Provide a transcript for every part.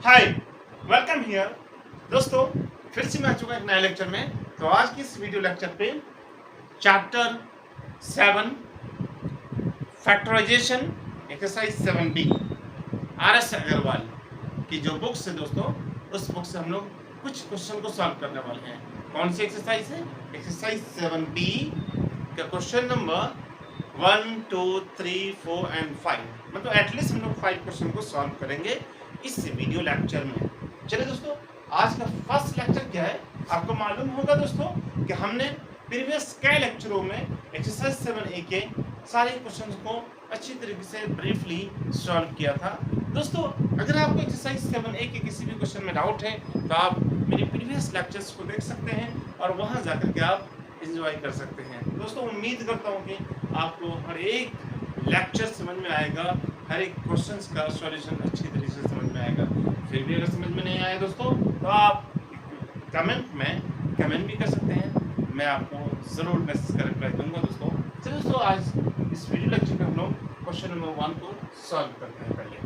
Hi, welcome here. दोस्तों, फिर से मैं आ चुका एक नए लेक्चर में। तो आज की इस वीडियो लेक्चर पे chapter 7 factorization exercise 7B RS Agarwal की जो बुक्स है दोस्तों, उस बुक से हम लोग कुछ क्वेश्चन को सॉल्व करने वाले हैं। कौन सी एक्सरसाइज है? एक्सरसाइज 7B का क्वेश्चन नंबर 1, 2, 3, 4 एंड 5, मतलब एटलीस्ट हम लोग 5 क्वेश्चन को सॉल्व करेंगे इस वीडियो लेक्चर में। चलिए दोस्तों, आज का फर्स्ट लेक्चर क्या है आपको मालूम होगा दोस्तों कि हमने प्रीवियस कई लेक्चरों में एक्सरसाइज 7A के सारे क्वेश्चंस को अच्छी तरीके से ब्रीफली सॉल्व किया था। दोस्तों, अगर आपको एक्सरसाइज 7A के किसी भी क्वेश्चन में डाउट है तो आप मेरे प्रीवियस लेक्चर्स को देख सकते हैं और वहां जाकर के आप एंजॉय कर सकते हैं। दोस्तों, उम्मीद करता हूं कि आपको हर एक लेक्चर समझ में आएगा, हर एक क्वेश्चंस का सॉल्यूशन अच्छी तरीके से समझ में आएगा। फिर भी अगर समझ में नहीं आया दोस्तों तो आप कमेंट में कमेंट भी कर सकते हैं, मैं आपको ज़रूर मैसेज कर रिप्लाई दूंगा दोस्तों। चलिए दोस्तों, आज इस वीडियो लेक्चर में हम लोग क्वेश्चन नंबर 1 को सॉल्व करते हैं। पहले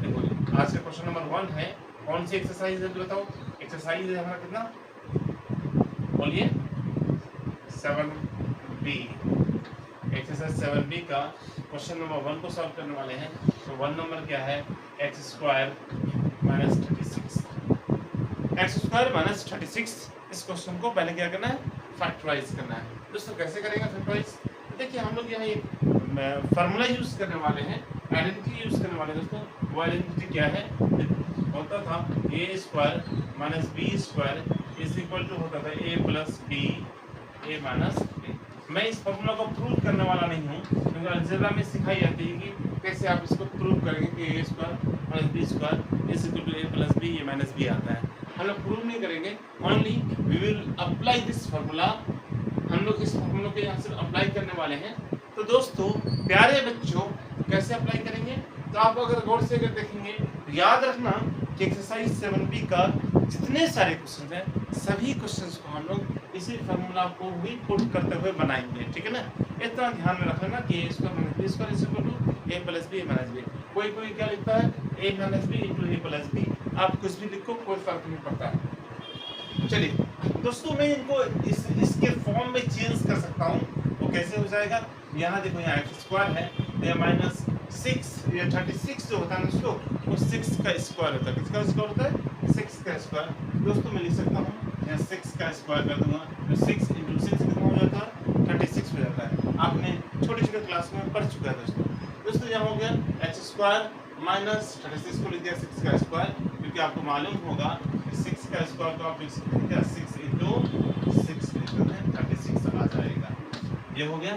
देखो, आज का क्वेश्चन नंबर 1 है, कौन सी एक्सरसाइज है बताओ? एक्सरसाइज है हमारा कितना, बोलिए? 7B। एक्सरसाइज 7B का क्वेश्चन नंबर 1 को सॉल्व करने वाले हैं। तो 1 नंबर क्या है? x² - 36। x² - 36 इस क्वेश्चन को पहले क्या करना है? फैक्टराइज करना है। दोस्तों, कैसे करेंगे फैक्टराइज? देखिए, हम लोग यहाँ एक फार्मूला यूज करने वाले हैं, आइडेंटिटी यूज करने वाले हैं दोस्तों। वो आइडेंटिटी क्या है? होता था a² - b² होता था a + b a - b। मैं इस फॉर्मूला को प्रूव करने वाला नहीं हूँ, क्योंकि अलजेब्रा में सिखाई जाती है कि कैसे आप इसको प्रूव करेंगे कि a² - b² a + b a - b आता है। हम लोग प्रूव नहीं करेंगे, only we will apply this formula. हम लोग इस फॉर्मूला को यहाँ से अप्लाई करने वाले हैं। तो दोस्तों, प्यारे बच्चों, कैसे अप्लाई करेंगे? तो आप अगर गौर से अगर देखेंगे तो याद रखना कि एक्सरसाइज 7B का जितने सारे क्वेश्चन हैं, सभी क्वेश्चंस को हम लोग इसी फार्मूला को ही पुट करते हुए बनाएंगे, ठीक है ना? इतना ध्यान में रखना कि a² - b² a + b a - b। कोई क्या लिखता है? a - b × a + b। आप कुछ भी लिखो, कोई फर्क नहीं पड़ता है। चलिए दोस्तों, मैं इनको इसके फॉर्म में चेंज कर सकता हूँ। वो कैसे हो जाएगा? यहाँ देखो, यहाँ x² है, यह -6 या 36 जो होता है दोस्तों, वो 6 का स्क्वायर होता है। किसका स्क्वायर होता है? 6 का स्क्वायर। दोस्तों, मैं लिख सकता हूँ यहाँ 6 का स्क्वायर कर दूंगा, तो 6 × 6 कितना हो जाता है? 36 हो जाता है। आपने छोटे क्लास में पढ़ चुका है दोस्तों। यहाँ हो गया x² - 36 को लिख दिया 6 का स्क्वायर, क्योंकि आपको मालूम होगा कि 6 का स्क्वायर को आप लिख सकते हैं क्या? 6 × 6 36 आ जाएगा। ये हो गया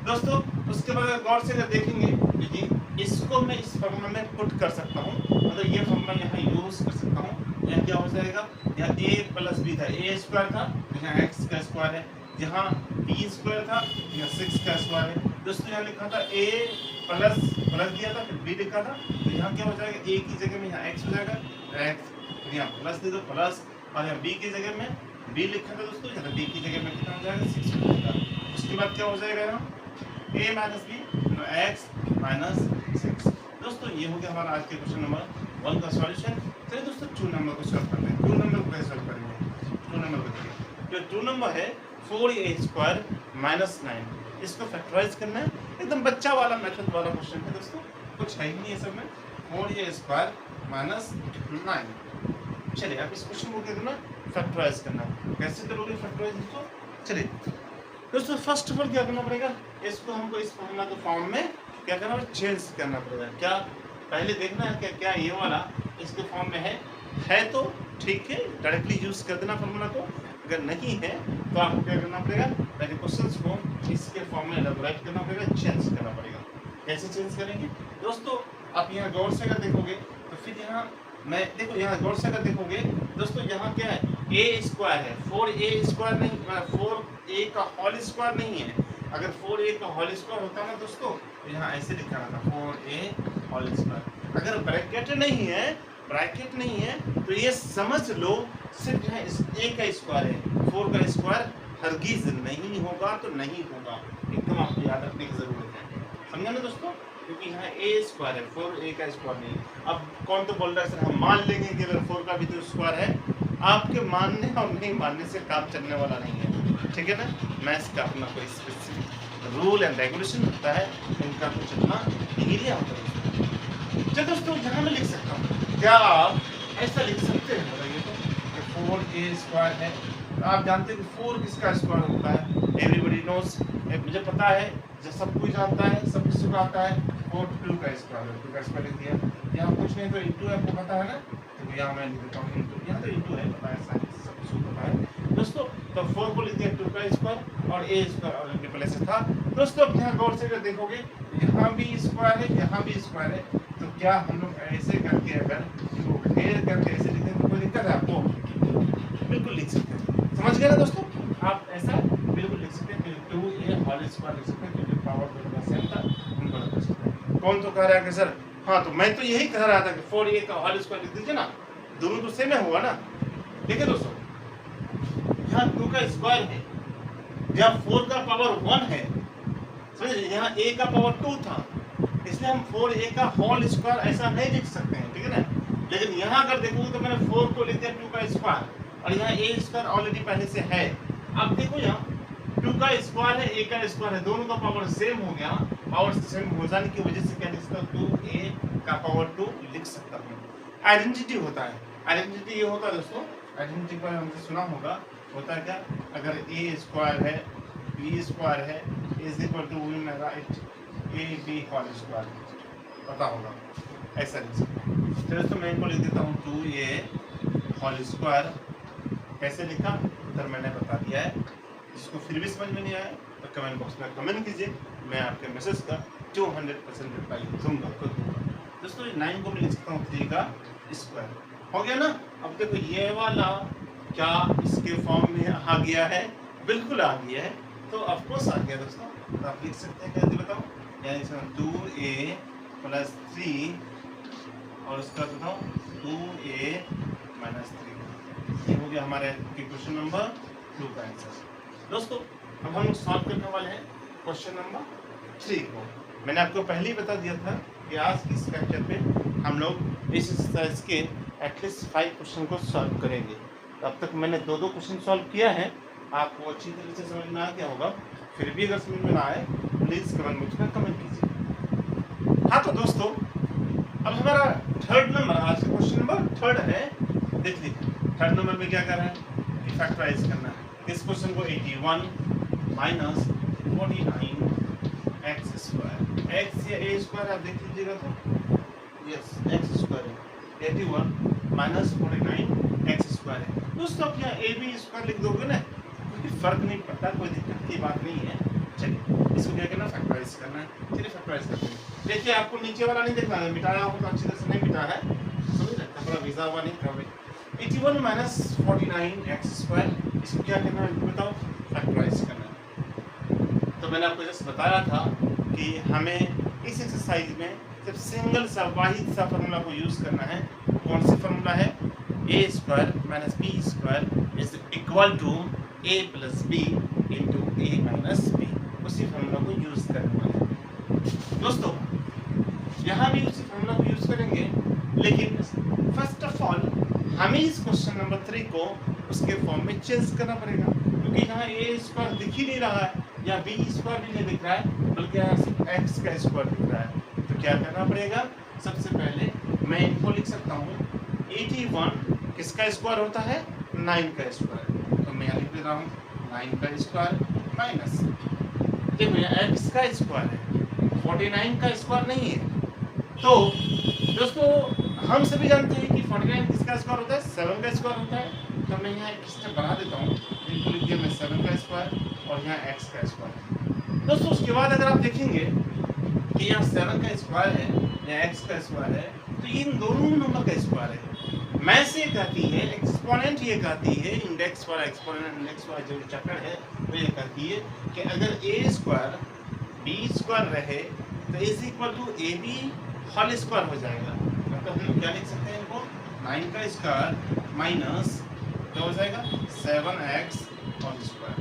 दोस्तों। उसके बाद गौर से अगर देखेंगे, देखिए इसको मैं इस फॉर्मूला में पुट कर सकता हूँ, मतलब ये फॉर्मूला यहाँ यूज कर सकता हूँ। यहाँ क्या हो जाएगा? यहाँ a + b था, a² था, यहाँ x का स्क्वायर है। यहाँ b² था, यहाँ 6 का स्क्वायर है। दोस्तों, यहाँ लिखा था a प्लस दिया था, फिर b लिखा था, तो यहाँ क्या हो जाएगा? a की जगह में यहाँ x हो जाएगा, x यहाँ प्लस दे दो प्लस, और यहाँ b की जगह में b लिखा था दोस्तों, यहाँ b की जगह में कितना हो जाएगा? 6 हो जाएगा। उसके बाद क्या हो जाएगा? यहाँ a - b x - 6। दोस्तों, ये हो गया हमारा आज के क्वेश्चन नंबर 1 का सॉल्यूशन। चलिए दोस्तों, 2 नंबर को सॉल्व करते हैं। 2 नंबर को कैसे सॉल्व करेंगे? 2 नंबर को देखिए, जो 2 नंबर है 4a² - 9, इसको फैक्टराइज करना है। एकदम बच्चा वाला मेथड वाला क्वेश्चन है दोस्तों, कुछ है ही नहीं है सब में। 4a² - 9। चलिए, अब इस क्वेश्चन को क्या करना? फैक्टराइज करना। कैसे करोगे फैक्टराइज दोस्तों? चलिए दोस्तों, फर्स्ट ऑफ ऑल क्या करना पड़ेगा? इसको हमको इस फॉर्मूला के फॉर्म में क्या करना है? चेंज करना पड़ेगा। क्या पहले देखना है क्या ये वाला इसके फॉर्म में है तो ठीक है, डायरेक्टली यूज कर देना फॉर्मूला को। अगर नहीं है तो आपको क्या करना पड़ेगा? पहले क्वेश्चंस को इसके फॉर्म में एलैबोरेट करना पड़ेगा, चेंज करना पड़ेगा। कैसे चेंज करेंगे दोस्तों? आप यहाँ गौर से अगर देखोगे तो फिर यहाँ मैं देखो, यहाँ गौर से अगर देखोगे दोस्तों, यहाँ क्या है? a² है, 4a² नहीं, 4a का होल स्क्वायर नहीं है। अगर 4a का होल स्क्वायर होता ना दोस्तों, तो यहाँ ऐसे लिखा था 4a होल स्क्वायर। अगर ब्रैकेट नहीं है तो ये समझ लो सिर्फ यहाँ a का स्क्वायर है, 4 का स्क्वायर हरगिज नहीं होगा, तो नहीं होगा। एकदम आपको याद रखने की जरूरत है, समझा ना दोस्तों? क्योंकि यहाँ ए स्क्वायर है, 4a का स्क्वायर नहीं है। अब कौन तो बोल रहा है सर हम मान लेंगे कि अगर 4 का भी तो स्क्वायर है। आपके मानने और नहीं मानने से काम चलने वाला नहीं है, ठीक है ना। मैथ्स का अपना कोई स्पेसिफिक रूल एंड रेगुलेशन होता है, इनका कुछ अपना एरिया होता है। चलो दोस्तों यहाँ मैं लिख सकता हूँ, क्या आप ऐसा लिख सकते हैं बताइए तो, 4a स्क्वायर है। तो आप जानते हैं कि 4 किसका स्क्वायर होता है, एवरीबॉडी नोज, मुझे पता है, जो सब कोई जानता है, सब किसी को आता है, 4 2 का स्क्वायर है, 2 का स्क्वायर लिख दिया। यहाँ कुछ नहीं तो इंटू है, आपको पता है ना, तो यहाँ मैं लिख देता हूँ इंटू, यहाँ तो इंटू है, पता है, साइंस सब कुछ पता है दोस्तों। तो 4 को लिख दिया 2 का स्क्वायर और a स्क्वायर ऑलरेडी पहले से था दोस्तों। अब यहाँ गौर से अगर देखोगे, यहाँ भी स्क्वायर है, यहाँ भी स्क्वायर है, तो क्या हम लोग ऐसे करके अगर इसको घेर करके ऐसे लिखें तो कोई दिक्कत है आपको? बिल्कुल लिख सकते हैं, समझ गए ना दोस्तों। आप ऐसा बिल्कुल लिख सकते हैं, 2a होल स्क्वायर लिख सकते हैं, क्योंकि पावर दोनों का सेम था, उनको रख सकते हैं। कौन तो कह रहा है कि सर हाँ, तो मैं तो यही कह रहा था कि 4a का होल स्क्वायर लिख दीजिए ना, दोनों तो सेम हुआ ना। ठीक है दोस्तों, यहाँ 2 का स्क्वायर है, यहाँ 4 का पावर 1 है, समझे, यहाँ a का पावर 2 था, इसलिए हम 4a का होल स्क्वायर ऐसा नहीं लिख सकते हैं, ठीक है ना। लेकिन यहाँ अगर देखोगे तो मैंने 4 को लिख दिया 2 का स्क्वायर और यहाँ a स्क्वायर ऑलरेडी पहले से है। अब देखो यहाँ 2 का स्क्वायर है, a का स्क्वायर है, दोनों का पावर सेम हो गया। पावर सेम हो जाने की वजह से क्या लिख सकता हूँ, 2a का पावर 2 लिख सकता हूँ। आइडेंटिटी होता है, आइडेंटिटी ये होता है दोस्तों, आइडेंटिटी पर हमने सुना होगा, होता है क्या, अगर a स्क्वायर है, b स्क्वायर है, इज इक्वल टू वी में राइट ab होल स्क्वायर, पता होगा, ऐसा लिख सकते हैं। चलो तो मैं इनको लिख देता हूँ 2a होल स्क्वायर। कैसे लिखा उत्तर मैंने बता दिया है, जिसको फिर भी समझ में नहीं आया तो कमेंट बॉक्स में कमेंट कीजिए, मैं आपके मैसेज का 200% रिप्लाई दूंगा दोस्तों। 9 को मैं लिख सकता हूँ 3 का स्क्वायर, हो गया ना। अब देखो ये वाला क्या इसके फॉर्म में आ गया है, बिल्कुल आ गया है, तो ऑफकोर्स आ गया दोस्तों। तो आप लिख सकते हैं, कैसे बताओ, यानी 2a प्लस 3 और उसका बताओ 2a माइनस 3, ये हो गया हमारे क्वेश्चन नंबर 2 का आंसर दोस्तों। अब हम लोग सॉल्व करने वाले हैं क्वेश्चन नंबर 3 को। मैंने आपको पहले ही बता दिया था कि आज की इस लेक्चर पे हम लोग इस एक्सरसाइज के एटलीस्ट 5 क्वेश्चन को सॉल्व करेंगे। तो अब तक मैंने 2 क्वेश्चन सॉल्व किया है, आपको अच्छी तरह से समझ में आ गया होगा। फिर भी अगर समझ में ना आए प्लीज़ कमेंट बॉक्स में कमेंट कीजिए। हाँ तो दोस्तों, अब हमारा थर्ड नंबर, आज का क्वेश्चन नंबर 3 है। देख लीजिए, 3 नंबर में क्या करना है, फैक्टराइज करना है। इस क्वेश्चन को 81 माइनस 49 एक्स स्क्वायर, एक्स या ए स्क्वायर आप देख लीजिएगा तो यस एक्स स्क्वायर है, 81 माइनस 49 एक्स स्क्वायर है दोस्तों। आप यहाँ ए बी स्क्वायर लिख दोगे ना, कोई फर्क नहीं पड़ता, कोई दिक्कत की बात नहीं है। चलिए इसको क्या करना, फैक्टराइज करना है। चलिए फैक्टराइज करते हैं। देखिए आपको नीचे वाला नहीं देखना है, मिटाया हो तो अच्छी तरह से नहीं मिटा है, समझ रहे, कपड़ा भिजा हुआ नहीं था। 81 माइनस 49 एक्स स्क्वायर, इसको क्या करना है बताओ, फैक्टराइज करना है। तो मैंने आपको जैसे बताया था कि हमें इस एक्सरसाइज में सिर्फ सिंगल सा वाहिद सा फार्मूला को यूज़ करना है। कौन सी फार्मूला है, A square minus B square is equal to A plus B into A minus B, उसी फार्मूला को यूज़ करने वाले हैं दोस्तों। यहाँ भी उसी फार्मूला को यूज़ करेंगे, लेकिन फर्स्ट ऑफ ऑल हमें इस क्वेश्चन नंबर 3 को उसके फॉर्म में चेंज करना पड़ेगा, क्योंकि यहाँ ए स्क्वायर दिख ही नहीं रहा है, या बी स्क्वायर भी नहीं दिख रहा है, बल्कि यहाँ सिर्फ एक्स का स्क्वायर दिख रहा है। तो क्या करना पड़ेगा, सबसे पहले मैं इनको लिख सकता हूँ 81 किसका स्क्वायर होता है, 9 का स्क्वायर। तो मैं यहाँ लिख रहा हूँ 9 का स्क्वायर माइनस, देखो यहाँ एक्स का स्क्वायर है, 49 का स्क्वायर नहीं है। तो दोस्तों हम सभी जानते हैं कि 49 किसका स्क्वायर होता है, 7 का स्क्वायर होता है। तो मैं यहाँ एक स्टेप बढ़ा देता हूँ, इनको लिख दिया मैं 7 का स्क्वायर और यहाँ x का स्क्वायर। दोस्तों उसके बाद अगर आप देखेंगे कि यहाँ 7 का स्क्वायर है, यहाँ x का स्क्वायर है, तो इन दोनों नंबर का स्क्वायर है। मैथ्स ये कहती है, एक्सपोनेंट ये कहती है, इंडेक्स वाला एक्सपोनेंट इंडेक्स वाला जो चैप्टर है वो ये कहती है कि अगर a स्क्वायर b स्क्वायर रहे तो is equal to A B whole square हो जाएगा। मतलब हम क्या लिख सकते हैं इनको, 9 का स्क्वायर माइनस क्या हो जाएगा 7x होल स्क्वायर,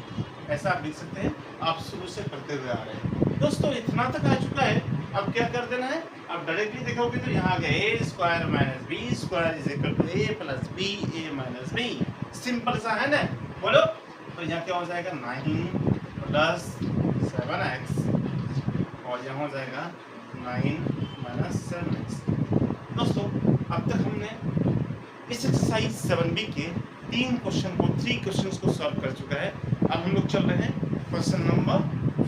ऐसा आप लिख सकते हैं। आप शुरू से पढ़ते हुए आ रहे हैं दोस्तों, इतना तक आ चुका है अब क्या कर देना है, अब डायरेक्टली देखोगे तो यहाँ आ गया A square minus B square is equal to A plus B A minus B. Simple सा है ना, बोलो। तो यहाँ क्या हो जाएगा 9 प्लस 7x और यहाँ हो जाएगा 9 माइनस 7x। दोस्तों अब तक हमने इस एक्सरसाइज 7b के 3 क्वेश्चंस को सॉल्व कर चुका है। अब हम लोग चल रहे हैं क्वेश्चन नंबर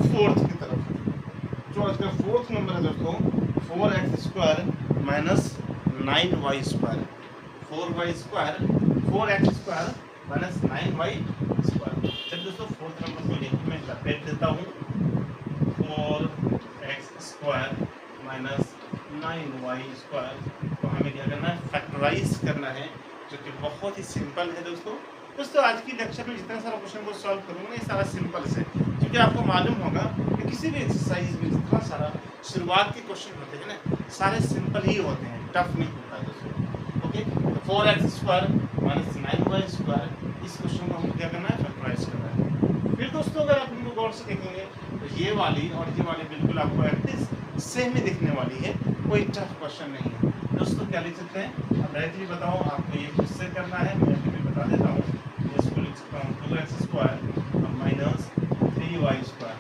4 की तरफ। जो आज का 4th नंबर है दोस्तों 4x square minus 9y square. 4x square minus 9y square. चलिए दोस्तों 4th नंबर को यहीं मैं लपेट देता हूँ। 4x square minus 9y square को हमें क्या करना है, फैक्टराइज करना है, जो कि बहुत ही सिंपल है दोस्तों आज की लेक्चर में जितना सारा क्वेश्चन को सॉल्व करूँगा ये सारा सिंपल है, क्योंकि आपको मालूम होगा कि किसी भी एक्सरसाइज में जितना सारा शुरुआत के क्वेश्चन होते हैं ना, सारे सिंपल ही होते हैं, टफ नहीं होता है दोस्तों। Okay, 4x square minus 9y square, इस क्वेश्चन को हमें क्या करना है, फैक्टराइज करना है। फिर दोस्तों अगर आप इनको गौर से देखेंगे तो ये वाली और ये वाली बिल्कुल आपको एटलीस्ट सेम ही दिखने वाली है, कोई टफ क्वेश्चन नहीं है दोस्तों। क्या लिख सकते हैं, अब डायरेक्टली बताओ आपको ये किससे करना है, मैं भी बता देता हूँ। इसको लिख सकता हूँ 2x square minus 3y square.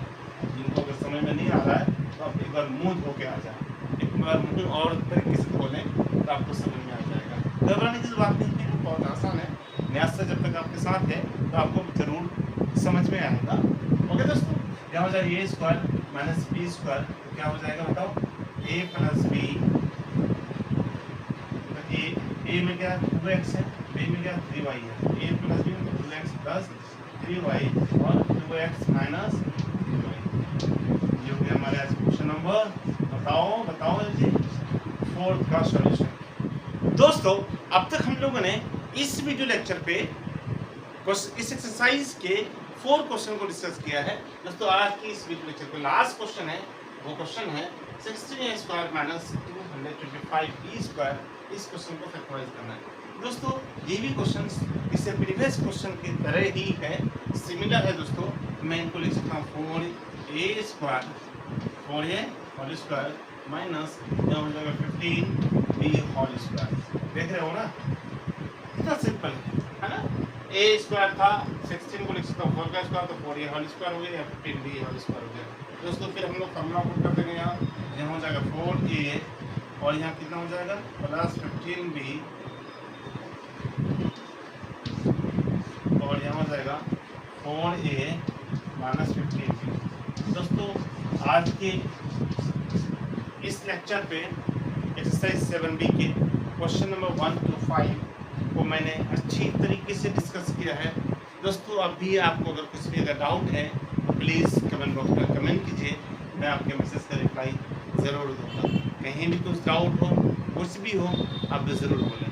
जिनको अगर समझ में नहीं आ रहा है तो आप एक बार मुँह धो के आ जाए, एक बार मुँह और तरीके से धो लें तो आपको समझ में आ जाएगा। घबराने की बात नहीं है, बहुत आसान है। न्यास से जब तक आपके साथ है तो आपको जरूर समझ में आएगा। ओके दोस्तों, क्या हो जाएगा ए स्क्वायर माइनस बी स्क्वायर, तो क्या हो जाएगा बताओ, ए प्लस बी, ए में क्या 2x है, बी में क्या 3y है, ए प्लस बी में 2x प्लस 3y और 2x माइनस 3y। ये हो गया हमारे आज क्वेश्चन नंबर, बताओ जी 4th का सॉल्यूशन। दोस्तों अब तक हम लोगों ने इस वीडियो लेक्चर पे इस एक्सरसाइज के 4 क्वेश्चन को डिस्कस किया है। दोस्तों आज की इस वीडियो लेक्चर का लास्ट क्वेश्चन है, वो क्वेश्चन है 16a square minus 225b square. इस क्वेश्चन को फैक्टराइज करना है दोस्तों। ये भी क्वेश्चन इससे प्रीवियस क्वेश्चन की तरह ही है, सिमिलर है दोस्तों। मैं इनको लिख सकता हूँ 4a square 4a whole square minus यह हो जाएगा 15b होल स्क्वायर। देख रहे हो ना, कितना सिंपल है ना। a स्क्वायर था 16 को लिख सकता हूँ 4 का स्क्वायर, तो 4a होल स्क्वायर हो गया या 15b होल स्क्वायर हो गया दोस्तों। फिर हम लोग फॉर्मूला पुट कर देंगे, यहाँ हो जाएगा 4a और यहाँ कितना हो जाएगा प्लस 15b और यहाँ हो जाएगा 4a माइनस 15b। दोस्तों आज के इस लेक्चर पे एक्सरसाइज 7b के क्वेश्चन नंबर 1 to 5 को मैंने अच्छी तरीके से डिस्कस किया है दोस्तों। अब भी आपको अगर कुछ भी अगर डाउट है तो प्लीज़ कमेंट बॉक्स में कमेंट कीजिए, मैं आपके मैसेज का रिप्लाई ज़रूर दूँगा। कहीं भी कुछ डाउट हो, कुछ भी हो, आप ज़रूर बोलें।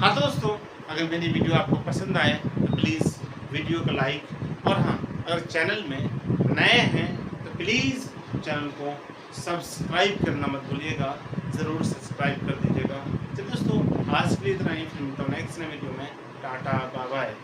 हाँ दोस्तों, अगर मेरी वीडियो आपको पसंद आए तो प्लीज़ वीडियो को लाइक, और हाँ अगर चैनल में नए हैं तो प्लीज़ चैनल को सब्सक्राइब करना मत भूलिएगा, ज़रूर सब्सक्राइब कर दीजिएगा। तो दोस्तों आज के लिए इतना ही, फिर मिलता हूँ नेक्स्ट वीडियो में। Ta ta bye bye.